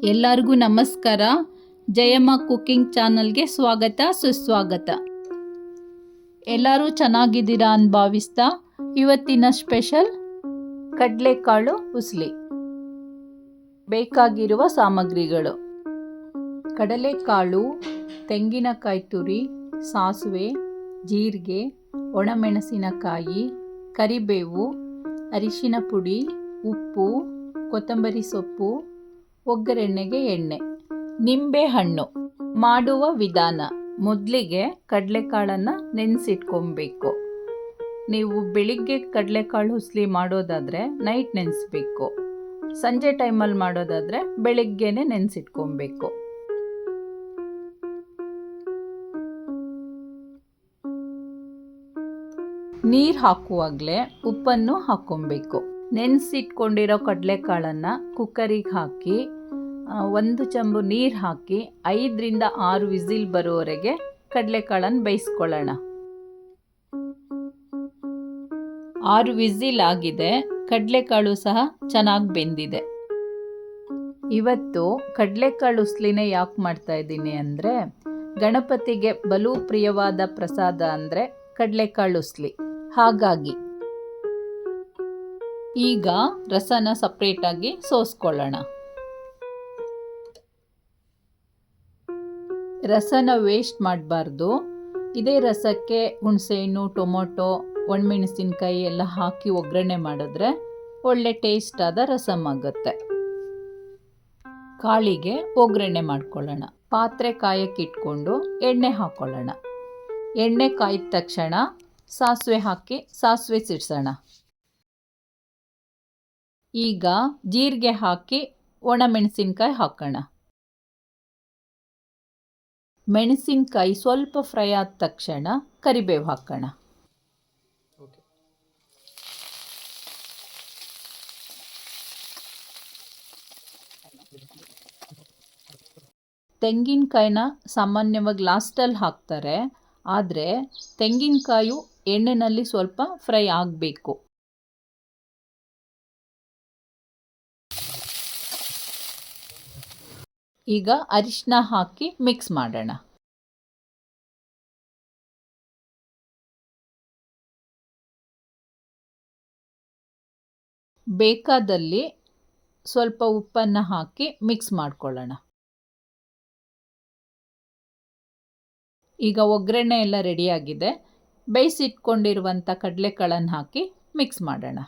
ಎಲ್ಲರಿಗೂ ನಮಸ್ಕಾರ. ಜಯಮ್ಮ ಕುಕಿಂಗ್ ಚಾನಲ್ಗೆ ಸ್ವಾಗತ ಸುಸ್ವಾಗತ. ಎಲ್ಲರೂ ಚೆನ್ನಾಗಿದ್ದೀರಾ ಅಂತ ಭಾವಿಸ್ತಾ ಇವತ್ತಿನ ಸ್ಪೆಷಲ್ ಕಡಲೆಕಾಳು ಉಸ್ಲಿ. ಬೇಕಾಗಿರುವ ಸಾಮಗ್ರಿಗಳು: ಕಡಲೆಕಾಳು, ತೆಂಗಿನಕಾಯಿ ತುರಿ, ಸಾಸಿವೆ, ಜೀರಿಗೆ, ಒಣಮೆಣಸಿನಕಾಯಿ, ಕರಿಬೇವು, ಅರಿಶಿನ ಪುಡಿ, ಉಪ್ಪು, ಕೊತ್ತಂಬರಿ ಸೊಪ್ಪು, ಒಗ್ಗರಣೆಗೆ ಎಣ್ಣೆ. ನಿಂಬೆ ಹಣ್ಣು. ಮಾಡುವ ವಿಧಾನ: ಮೊದಲಿಗೆ ಕಡಲೆಕಾಳನ್ನು ನೆನೆಸಿಟ್ಕೊಬೇಕು. ನೀವು ಬೆಳಿಗ್ಗೆ ಕಡಲೆಕಾಳು ಹುಸ್ಲಿ ಮಾಡೋದಾದರೆ ನೈಟ್ ನೆನೆಸ್ಬೇಕು. ಸಂಜೆ ಟೈಮಲ್ಲಿ ಮಾಡೋದಾದರೆ ಬೆಳಿಗ್ಗೆನೇ ನೆನೆಸಿಟ್ಕೊಬೇಕು. ನೀರು ಹಾಕುವಾಗಲೇ ಉಪ್ಪನ್ನು ಹಾಕ್ಕೊಬೇಕು. ನೆನೆಸಿಟ್ಕೊಂಡಿರೋ ಕಡಲೆಕಾಳನ್ನು ಕುಕ್ಕರಿಗೆ ಹಾಕಿ 1 ಚಂಬು ನೀರು ಹಾಕಿ 5 ರಿಂದ 6 ವಿಸಿಲ್ ಬರೋವರೆಗೆ ಕಡಲೆಕಾಳನ್ನು ಬೇಯಿಸ್ಕೊಳ್ಳೋಣ. 6 ವಿಸಿಲ್ ಆಗಿದೆ. ಕಡಲೆಕಾಳು ಸಹ ಚೆನ್ನಾಗಿ ಬೆಂದಿದೆ. ಇವತ್ತು ಕಡಲೆಕಾಳು ಉಸ್ಲಿನೇ ಯಾಕೆ ಮಾಡ್ತಾ ಇದ್ದೀನಿ ಅಂದರೆ, ಗಣಪತಿಗೆ ಬಲು ಪ್ರಿಯವಾದ ಪ್ರಸಾದ ಅಂದರೆ ಕಡಲೆಕಾಳು ಉಸ್ಲಿ. ಹಾಗಾಗಿ ಈಗ ರಸನ ಸಪ್ರೇಟಾಗಿ ಸೋಸ್ಕೊಳ್ಳೋಣ. ರಸನ ವೇಸ್ಟ್ ಮಾಡಬಾರ್ದು. ಇದೇ ರಸಕ್ಕೆ ಹುಣಸೆಹಣ್ಣು, ಟೊಮೊಟೊ, ಒಣಮೆಣಸಿನ್ಕಾಯಿ ಎಲ್ಲ ಹಾಕಿ ಒಗ್ಗರಣೆ ಮಾಡಿದ್ರೆ ಒಳ್ಳೆ ಟೇಸ್ಟ್ ಆದ ರಸಮ್ ಆಗುತ್ತೆ. ಕಾಳಿಗೆ ಒಗ್ಗರಣೆ ಮಾಡ್ಕೊಳ್ಳೋಣ. ಪಾತ್ರೆ ಕಾಯಕ್ಕಿಟ್ಕೊಂಡು ಎಣ್ಣೆ ಹಾಕ್ಕೊಳ್ಳೋಣ. ಎಣ್ಣೆ ಕಾಯ್ದ ತಕ್ಷಣ ಸಾಸಿವೆ ಹಾಕಿ ಸಾಸಿವೆ ಸಿಡ್ಸೋಣ. ಈಗ ಜೀರಿಗೆ ಹಾಕಿ ಒಣಮೆಣಸಿನ್ಕಾಯಿ ಹಾಕೋಣ. ಮೆಣಸಿನ್ಕಾಯಿ ಸ್ವಲ್ಪ ಫ್ರೈ ಆದ ತಕ್ಷಣ ಕರಿಬೇವು ಹಾಕೋಣ. ತೆಂಗಿನಕಾಯಿನ ಸಾಮಾನ್ಯವಾಗಿ ಲಾಸ್ಟಲ್ಲಿ ಹಾಕ್ತಾರೆ, ಆದರೆ ತೆಂಗಿನಕಾಯಿ ಎಣ್ಣೆಯಲ್ಲಿ ಸ್ವಲ್ಪ ಫ್ರೈ ಆಗಬೇಕು. ಈಗ ಅರಿಶಿನ ಹಾಕಿ ಮಿಕ್ಸ್ ಮಾಡೋಣ. ಬೇಕಾದಲ್ಲಿ ಸ್ವಲ್ಪ ಉಪ್ಪನ್ನು ಹಾಕಿ ಮಿಕ್ಸ್ ಮಾಡ್ಕೊಳ್ಳೋಣ. ಈಗ ಒಗ್ಗರಣೆ ಎಲ್ಲ ರೆಡಿಯಾಗಿದೆ. ಬೇಯಿಸಿಟ್ಕೊಂಡಿರುವಂಥ ಕಡಲೆಕಾಳನ್ನು ಹಾಕಿ ಮಿಕ್ಸ್ ಮಾಡೋಣ.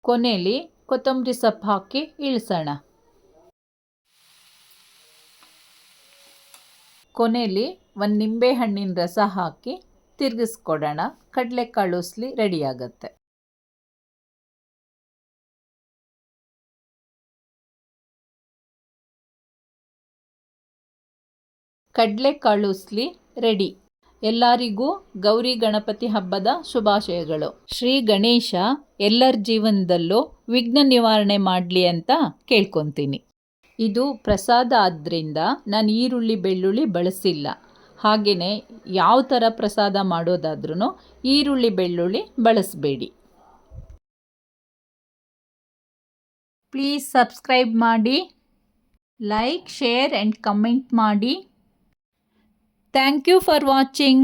ಕೊನೆಯಲ್ಲಿ ಕೊತ್ತಂಬರಿ ಸೊಪ್ಪು ಹಾಕಿ ಇಳಿಸೋಣ. ಕೊನೆಯಲ್ಲಿ 1 ನಿಂಬೆ ಹಣ್ಣಿನ ರಸ ಹಾಕಿ ತಿರುಗಿಸ್ಕೊಡೋಣ. ಕಡಲೆಕಾಳು ಉಸ್ಲಿ ರೆಡಿಯಾಗತ್ತೆ. ಕಡಲೆಕಾಳು ಉಸ್ಲಿ ರೆಡಿ. ಎಲ್ಲರಿಗೂ ಗೌರಿ ಗಣಪತಿ ಹಬ್ಬದ ಶುಭಾಶಯಗಳು. ಶ್ರೀ ಗಣೇಶ ಎಲ್ಲರ ಜೀವನದಲ್ಲೂ ವಿಘ್ನ ನಿವಾರಣೆ ಮಾಡಲಿ ಅಂತ ಕೇಳ್ಕೊತೀನಿ. ಇದು ಪ್ರಸಾದ ಆದ್ದರಿಂದ ನಾನು ಈರುಳ್ಳಿ ಬೆಳ್ಳುಳ್ಳಿ ಬಳಸಿಲ್ಲ. ಹಾಗೆಯೇ ಯಾವ ಥರ ಪ್ರಸಾದ ಮಾಡೋದಾದ್ರೂ ಈರುಳ್ಳಿ ಬೆಳ್ಳುಳ್ಳಿ ಬಳಸಬೇಡಿ. ಪ್ಲೀಸ್ ಸಬ್ಸ್ಕ್ರೈಬ್ ಮಾಡಿ, ಲೈಕ್, ಶೇರ್ ಆ್ಯಂಡ್ ಕಮೆಂಟ್ ಮಾಡಿ. Thank you for watching.